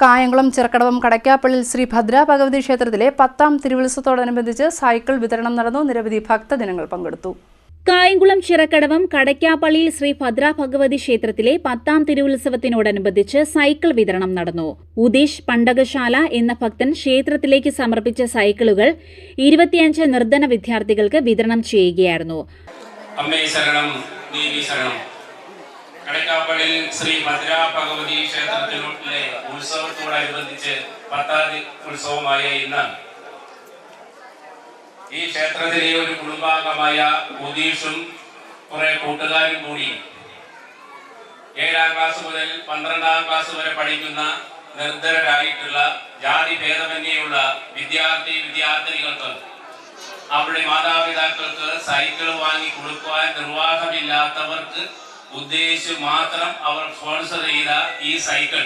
കായംകുളം ചിറക്കടവം കടയ്ക്കാപ്പള്ളിൽ ശ്രീ ഭദ്ര ഭഗവതി ക്ഷേത്രത്തിലെ 10ാം തിരുവുത്സവത്തോടനുബന്ധിച്ച് സൈക്കിൾ വിതരണം നടന്നു. നിരവധി ഭക്തജനങ്ങൾ പങ്കെടുത്തു. കായംകുളം ചിറക്കടവം കടയ്ക്കാപ്പള്ളിയിൽ ശ്രീ ഭദ്ര ഭഗവതി ക്ഷേത്രത്തിലെ 10ാം തിരുവുത്സവത്തിനോടനുബന്ധിച്ച് സൈക്കിൾ വിതരണം നടന്നു. ഉദേശ് പണ്ടകശാല എന്ന ഭക്തൻ ക്ഷേത്രത്തിലേക്ക് സമർപ്പിച്ച സൈക്കിളുകൾ 25 നിർധന വിദ്യാർത്ഥികൾക്ക് വിതരണം ചെയ്യുകയായിരുന്നു. കടയ്ക്കാപ്പള്ളിയിൽ ശ്രീ ഭദ്ര ഭഗവതി ക്ഷേത്രത്തിലെ ഉത്സവത്തോടനുബന്ധിച്ച് 10ാം ഉത്സവമായ ഇന്ന് ഈ ക്ഷേത്രത്തിലെ ഒരു കുടുംബാംഗമായ ഉദീഷും കുറെ കൂട്ടുകാരും കൂടി 7ാം ക്ലാസ് മുതൽ 12ാം ക്ലാസ് വരെ പഠിക്കുന്ന നിർധനരായിട്ടുള്ള ജാതി ഭേദമന്യേയുള്ള വിദ്യാർത്ഥിനികൾക്ക് അവരുടെ മാതാപിതാക്കൾക്ക് സൈക്കിൾ വാങ്ങി കൊടുക്കുവാൻ നിർവാഹമില്ലാത്തവർക്ക് ഉദ്ദേശിച്ച് മാത്രം അവർ സ്പോൺസർ ചെയ്ത ഈ സൈക്കിൾ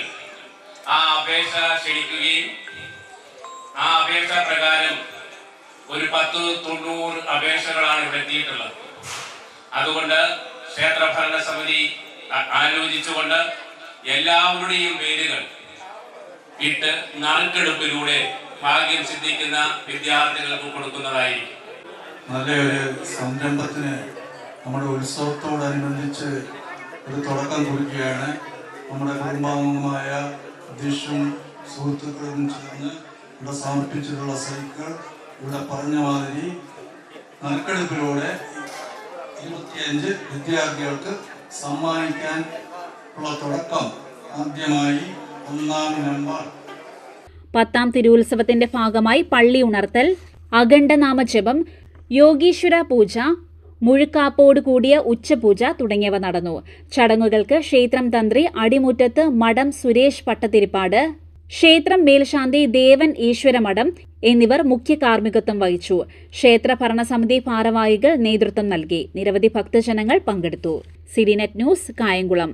ആ അപേക്ഷ ക്ഷണിക്കുകയും ആ അപേക്ഷ പ്രകാരം ഒരു 90 അപേക്ഷകളാണ് ഇവിടെ എത്തിയിട്ടുള്ളത്. അതുകൊണ്ട് ക്ഷേത്ര ഭരണസമിതി ആലോചിച്ചുകൊണ്ട് എല്ലാവരുടെയും പേരുകൾ ഇട്ട് നറുക്കെടുപ്പിലൂടെ ഭാഗ്യം സിദ്ധിക്കുന്ന വിദ്യാർത്ഥികൾക്ക് കൊടുക്കുന്നതായിരിക്കും. നല്ലൊരു സംരംഭത്തിന് നമ്മുടെ ഉത്സവത്തോടനുബന്ധിച്ച് ഒരു തുടക്കം കുറിക്കുകയാണ്. നമ്മുടെ കുടുംബാംഗമായ ഉദ്ദേശവും സുഹൃത്തുക്കളും ചേർന്ന് ഇവിടെ സമർപ്പിച്ചിട്ടുള്ള സൈക്കിൾ ഇവിടെ പറഞ്ഞ മാതിരി നറുക്കെടുപ്പിലൂടെ 25 വിദ്യാർത്ഥികൾക്ക് സമ്മാനിക്കാൻ ഉള്ള തുടക്കം ആദ്യമായി 1ാം നമ്പർ 10ാം തിരുവുത്സവത്തിന്റെ ഭാഗമായി പള്ളി ഉണർത്തൽ, അഖണ്ഡനാമജപം, യോഗീശ്വര പൂജ, മുഴുക്കാപ്പോട് കൂടിയ ഉച്ചപൂജ തുടങ്ങിയവ നടന്നു. ചടങ്ങുകൾക്ക് ക്ഷേത്രം തന്ത്രി അടിമുറ്റത്ത് മഠം സുരേഷ് പട്ടതിരിപ്പാട്, ക്ഷേത്രം മേൽശാന്തി ദേവൻ ഈശ്വരമഠം എന്നിവർ മുഖ്യ കാർമ്മികത്വം വഹിച്ചു. ക്ഷേത്ര ഭരണസമിതി ഭാരവാഹികൾ നേതൃത്വം നൽകി. നിരവധി ഭക്തജനങ്ങൾ പങ്കെടുത്തു. സിഡിനെറ്റ് ന്യൂസ്, കായംകുളം.